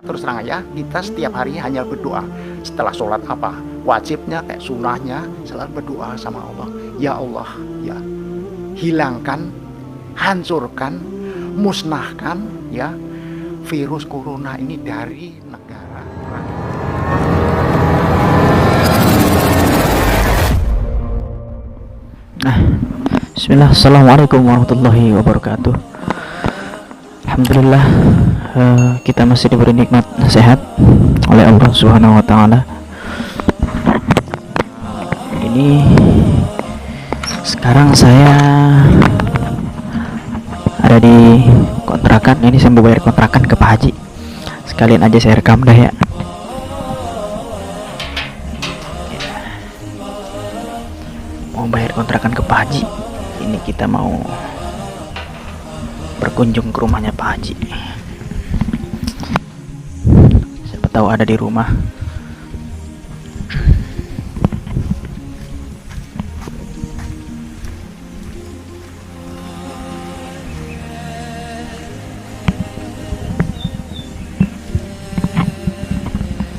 Terus terang aja, kita setiap hari hanya berdoa. Setelah sholat apa? Wajibnya, kayak sunnahnya, selalu berdoa sama Allah. Ya Allah, ya hilangkan, hancurkan, musnahkan ya virus corona ini dari negara. Bismillah, assalamualaikum warahmatullahi wabarakatuh. Alhamdulillah, kita masih diberi nikmat sehat oleh Allah Subhanahu wa Ta'ala. Ini sekarang saya ada di kontrakan. Ini saya mau bayar kontrakan ke Pak Haji. Sekalian aja saya rekam dah ya. Mau bayar kontrakan ke Pak Haji. Ini kita mau berkunjung ke rumahnya Pak Haji. Siapa tahu ada di rumah.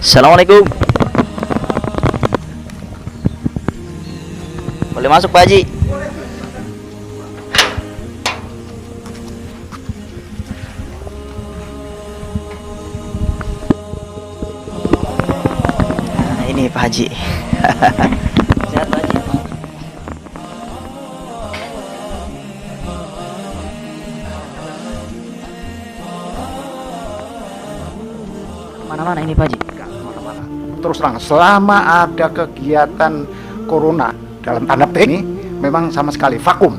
Assalamualaikum. Boleh masuk Pak Haji? Nah, ini Pak Haji. Sehat Pak Haji? Mana-mana ini Pak Haji? Terus terang, selama ada kegiatan corona dalam tanda petik ini memang sama sekali vakum.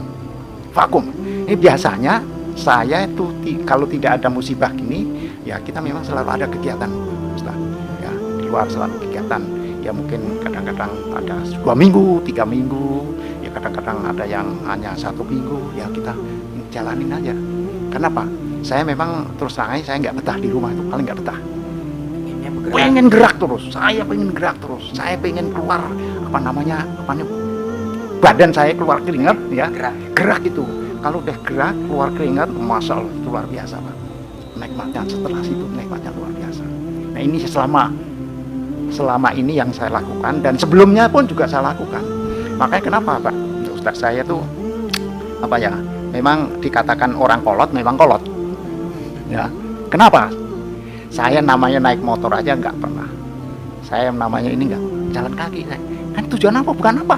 Ini biasanya saya itu kalau tidak ada musibah gini ya kita memang selalu ada kegiatan, Ustaz. Ya di luar selalu kegiatan. Ya mungkin kadang-kadang ada 2 minggu, 3 minggu, ya kadang-kadang ada yang hanya 1 minggu. Ya kita jalanin aja. Kenapa? Saya memang terus terang saya nggak betah di rumah, itu paling nggak betah. Pengen gerak terus, saya pengen gerak terus, saya pengen keluar badan saya keluar keringat ya, gerak itu. Kalau udah gerak keluar keringat, masya Allah itu luar biasa Pak. Nikmatnya setelah situ nikmatnya luar biasa. Nah ini selama ini yang saya lakukan dan sebelumnya pun juga saya lakukan. Makanya kenapa Pak Ustaz, saya tuh memang dikatakan orang kolot, memang kolot ya. Kenapa? Saya namanya naik motor aja nggak pernah. Saya namanya ini nggak jalan kaki. Kan tujuan apa? Bukan apa?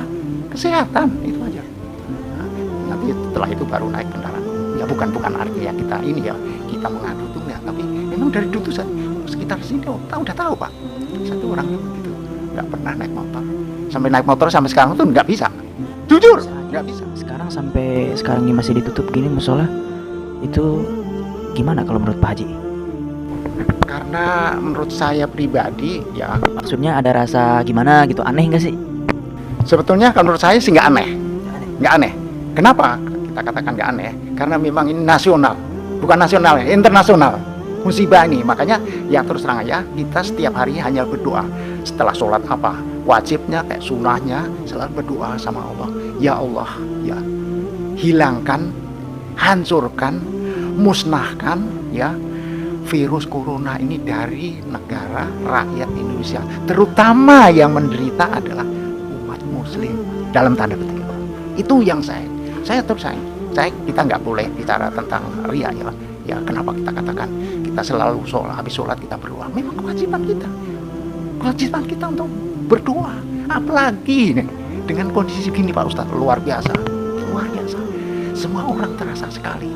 Kesehatan itu aja. Nah, nanti setelah itu baru naik kendaraan. Ya bukan artinya kita ini ya kita mengadu tuh ya. Tapi memang dari dulu saya sekitar sini udah tahu Pak. Satu orangnya begitu. Nggak pernah naik motor. Sampai naik motor sampai sekarang tuh nggak bisa. Jujur nggak bisa. Sekarang sampai sekarang ini masih ditutup gini musola. Itu gimana kalau menurut Pak Haji? Karena menurut saya pribadi ya, Maksudnya ada rasa gimana gitu, aneh nggak sih? sebetulnya kalau menurut saya sih nggak aneh. Kenapa kita katakan nggak aneh? Karena memang ini nasional, bukan nasional ya, internasional musibah ini. Makanya ya terus terang aja, kita setiap hari hanya berdoa. Setelah sholat apa? Wajibnya kayak sunnahnya selalu berdoa sama Allah. Ya Allah, ya hilangkan, hancurkan, musnahkan ya virus corona ini dari negara rakyat Indonesia, terutama yang menderita adalah umat muslim dalam tanda petik. Itu yang saya terus kita nggak boleh bicara tentang ria ya. Ya kenapa kita katakan kita selalu habis sholat kita berdoa? Memang kewajiban kita untuk berdoa. Apalagi nih, dengan kondisi gini Pak Ustadz, luar biasa. Semua orang terasa sekali.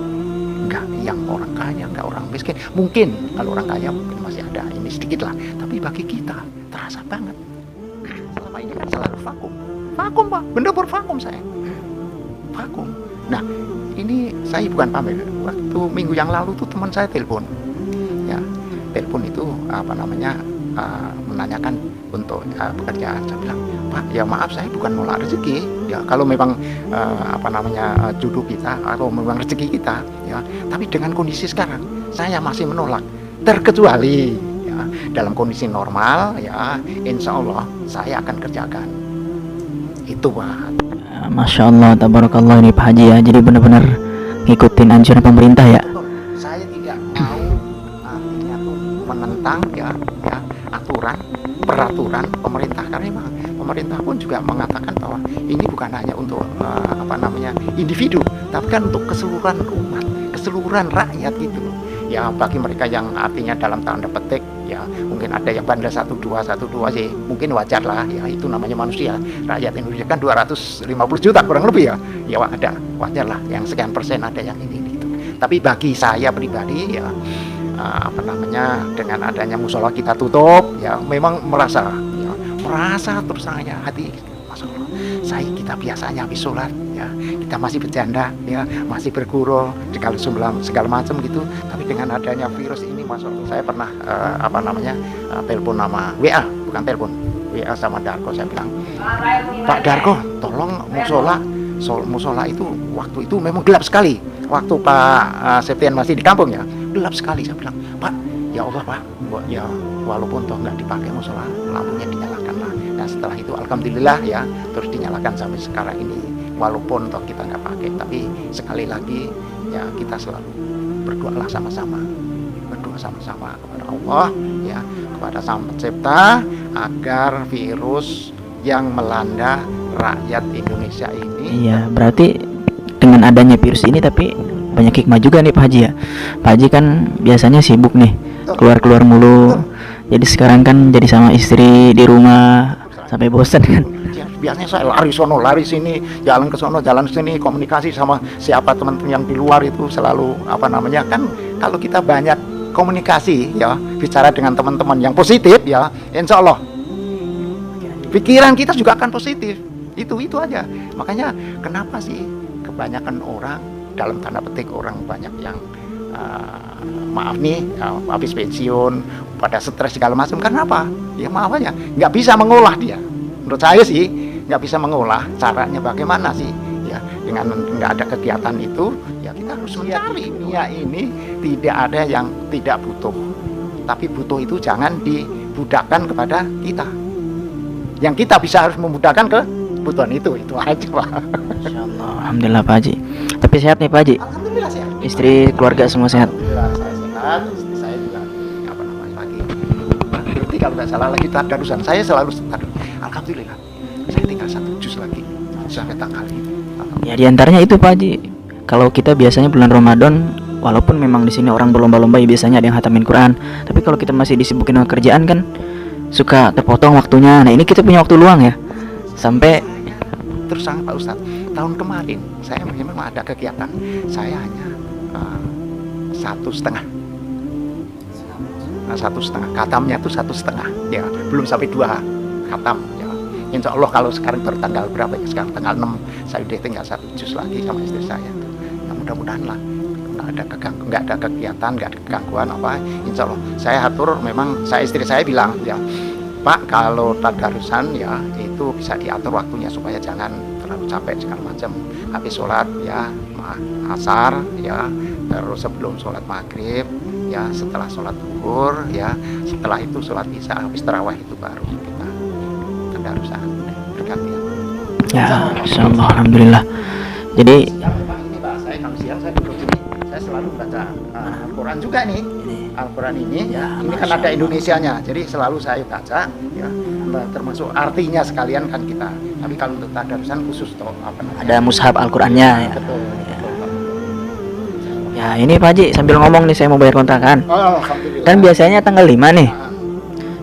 Enggak yang orang kaya, enggak orang miskin. Mungkin kalau orang kaya mungkin masih ada ini sedikit lah, tapi bagi kita terasa banget. Selama ini kan selalu vakum Pak, bener-bener vakum saya. Vakum. Nah ini saya bukan pamer. Waktu minggu yang lalu tuh teman saya telepon itu menanyakan untuk pekerjaan. Saya bilang, Pak ya maaf saya bukan nolak rezeki ya, kalau memang jodoh kita atau memang rezeki kita ya, tapi dengan kondisi sekarang saya masih menolak, terkecuali ya dalam kondisi normal ya insya Allah saya akan kerjakan itu Pak. Masya Allah, tabarakallah ini Pak Haji ya, jadi benar-benar ngikutin anjuran pemerintah ya. Saya tidak mau artinya tuh tentang ya aturan peraturan pemerintah, karena memang pemerintah pun juga mengatakan bahwa ini bukan hanya untuk individu, tapi kan untuk keseluruhan umat, keseluruhan rakyat gitu loh. Ya bagi mereka yang artinya dalam tanda petik ya mungkin ada yang bandel 12 sih, mungkin wajar lah ya, itu namanya manusia. Rakyat Indonesia kan 250 juta kurang lebih ya ada, wajar lah yang sekian persen ada yang ini gitu. Tapi bagi saya pribadi ya dengan adanya musola kita tutup ya, memang merasa terus terangnya hati, Masya Allah, kita biasanya habis sholat ya, kita masih bercanda ya, masih bergurau segala macam gitu. Tapi dengan adanya virus ini, Masya Allah, saya pernah telepon nama bukan telepon WA sama Darko, saya bilang, Pak Darko, tolong musola itu waktu itu memang gelap sekali, waktu Pak Septian masih di kampung ya, gelap sekali. Saya bilang, Pak, ya Allah Pak, ya walaupun toh nggak dipakai musola, lampunya dinyalakan lah. Nah setelah itu alhamdulillah ya, terus dinyalakan sampai sekarang ini, walaupun toh kita nggak pakai. Tapi sekali lagi ya, kita selalu berdoalah sama-sama kepada Allah ya, kepada Sang Pencipta, agar virus yang melanda rakyat Indonesia ini. Iya, berarti dengan adanya virus ini tapi banyak hikmah juga nih Pak Haji ya. Pak Haji kan biasanya sibuk nih, keluar mulu. Jadi sekarang kan jadi sama istri di rumah sampai bosan kan. Biasanya saya lari sono lari sini, jalan ke sono jalan sini, komunikasi sama siapa teman-teman yang di luar itu selalu kan kalau kita banyak komunikasi ya, bicara dengan teman-teman yang positif ya, insya Allah pikiran kita juga akan positif. Itu aja. Makanya kenapa sih kebanyakan orang, dalam tanda petik orang banyak yang habis pensiun pada stres segala macam, karena apa? Ya maaf aja, nggak bisa mengolah dia. Menurut saya sih nggak bisa mengolah, caranya bagaimana sih ya, dengan nggak ada kegiatan itu ya, kita harus mencari. Dunia ini tidak ada yang tidak butuh, tapi butuh itu jangan dibudakkan kepada kita. Yang kita bisa harus memudahkan kebutuhan itu aja Pak. Insyaallah, alhamdulillah Pak Haji. Tapi sehat nih Pak Haji? Alhamdulillah sehat. Istri, keluarga semua sehat? Alhamdulillah saya sehat. Istri saya juga lagi berarti kalau nggak salah lagi tadarusan. Saya selalu tadarus. Alhamdulillah saya tinggal 1 juz lagi sampai tanggal ini. Ya diantaranya itu Pak Haji, kalau kita biasanya bulan Ramadan, walaupun memang di sini orang berlomba-lomba ya, biasanya ada yang khatamin Quran, tapi kalau kita masih disibukin sama kerjaan kan suka terpotong waktunya. Nah ini kita punya waktu luang ya, sampai terus Pak Ustadz, tahun kemarin saya memang ada kegiatan, saya hanya 1,5 khatamnya itu 1,5 ya, belum sampai 2 khatam ya. Insya Allah kalau sekarang baru tanggal berapa ya, sekarang tanggal 6, saya udah tinggal 1 juz lagi sama istri saya tuh. Ya mudah-mudahan lah nggak ada kegiatan, nggak ada gangguan apa, insya Allah saya atur. Memang istri saya bilang ya, Pak, kalau tadarusan ya itu bisa diatur waktunya supaya jangan terlalu capek segala macam. Habis sholat ya asar ya, terus sebelum sholat maghrib ya, setelah sholat zuhur ya, setelah itu sholat isya, habis tarawih itu baru kita tadarusan bergantian. ya insyaallah, alhamdulillah. Jadi ini Pak, saya kalau siang saya duduk sini, saya selalu baca Al-Quran juga nih. Al-Quran ini ini kan ada Indonesianya, jadi selalu saya baca ya, termasuk artinya sekalian kan kita. Tapi kalau untuk tadarusan khusus toh ada mushaf Al-Qurannya ya. Betul. Ya ini Pak Haji, sambil ngomong nih saya mau bayar kontrakan. Oh, alhamdulillah. Kan biasanya tanggal 5 nih,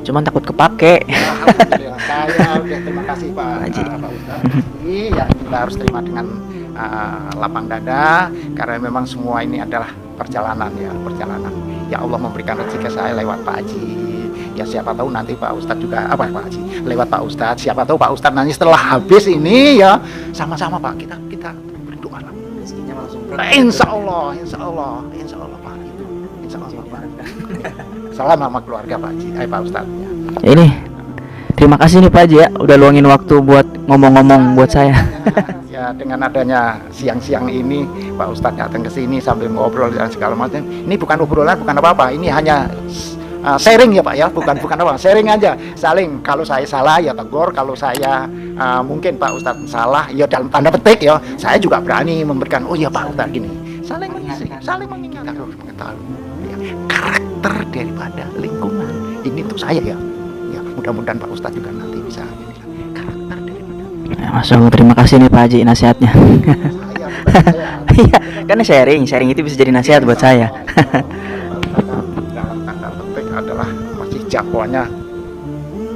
cuman takut kepake. Alhamdulillah, saya udah terima kasih Pak Haji. Pak Ustadz. Ini yang kita harus terima dengan lapang dada, karena memang semua ini adalah perjalanan. Ya Allah memberikan rezeki ke saya lewat Pak Haji. Ya siapa tahu nanti Pak Ustadz juga Pak Haji lewat Pak Ustadz. Siapa tahu Pak Ustadz nanti setelah habis ini ya sama-sama Pak kita berdoa lah. Rezekinya langsung. Insya Allah Pak itu. Insya Allah Pak. Salam sama keluarga Pak Haji, Pak Ustadz. Ya. Ini terima kasih nih Pak Haji ya, udah luangin waktu buat ngomong-ngomong buat saya. Ya dengan adanya siang-siang ini Pak Ustadz datang ke sini sambil ngobrol dan segala macam. Ini bukan obrolan, bukan apa-apa. Ini hanya sharing ya Pak ya, bukan apa, sharing aja, saling. Kalau saya salah ya tegur, kalau saya mungkin Pak Ustadz salah ya dalam tanda petik ya, saya juga berani memberikan, oh ya Pak Ustadz gini. Saling mengisi, saling mengingatkan, harus mengetahui ya, karakter daripada lingkungan. ini untuk saya ya. Ya mudah-mudahan Pak Ustadz juga nanti bisa karakter daripada Ya, Masya Allah, terima kasih nih Pak Haji nasihatnya. saya. Iya, karena sharing itu bisa jadi nasihat buat saya. Dalam tanda petik adalah masih jangkauannya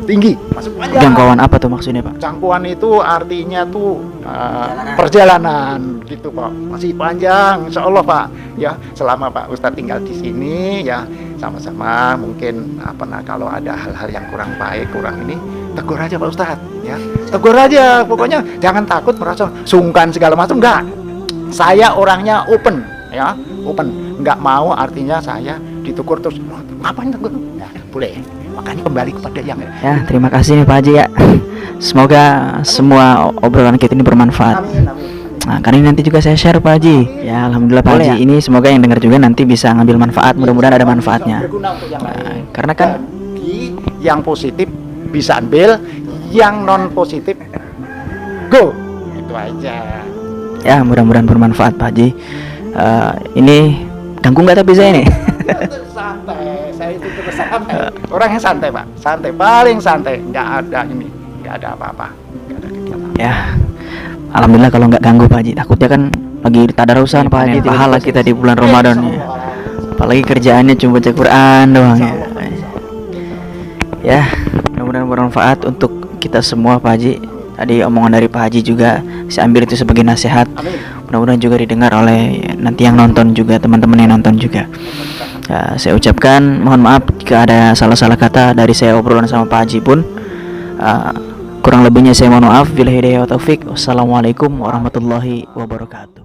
tinggi, masuk panjang. Jangkauan apa tuh maksudnya Pak? Jangkauan itu artinya tuh perjalanan gitu Pak, masih panjang Insya Allah Pak. Ya selama Pak Ustadz tinggal di sini ya sama-sama mungkin kalau ada hal-hal yang kurang baik, kurang ini, tegur aja Pak Ustadz ya, tegur aja, pokoknya jangan takut merasa sungkan segala macam, enggak. Saya orangnya open ya, open, nggak mau artinya saya ditegur terus ngapain tegur, ya boleh. Makanya kembali kepada yang Ya, terima kasih nih Pak Haji ya. Semoga semua obrolan kita ini bermanfaat. amin, amin. Nah, karena ini nanti juga saya share Pak Haji. Ya, alhamdulillah Pak Haji. Ini semoga yang dengar juga nanti bisa ngambil manfaat. Mudah-mudahan ada manfaatnya. Berguna untuk yang lain. Nah, karena kan Jadi, yang positif bisa ambil, yang non positif go. Itu aja. ya mudah-mudahan bermanfaat Pak Haji. Ini ganggu nggak tapi saya nih? Santai, saya itu terus santai. Orangnya santai Pak, santai, paling santai. Nggak ada ini, nggak ada apa-apa, nggak ada kegiatan. Ya, alhamdulillah kalau nggak ganggu Pak Haji. Takutnya kan lagi tadarusan Pak Haji, pahala kita di bulan Ramadan ya. Apalagi kerjaannya cuma baca Quran doang ya. Ya, mudah-mudahan bermanfaat untuk kita semua Pak Haji. Tadi omongan dari Pak Haji juga saya ambil itu sebagai nasihat. Amin. Mudah-mudahan juga didengar oleh nanti yang nonton juga, teman-teman yang nonton juga. Ya, saya ucapkan mohon maaf jika ada salah-salah kata dari saya obrolan sama Pak Haji pun. Kurang lebihnya saya mohon maaf. Billahi hidayah wa taufik. Wassalamualaikum warahmatullahi wabarakatuh.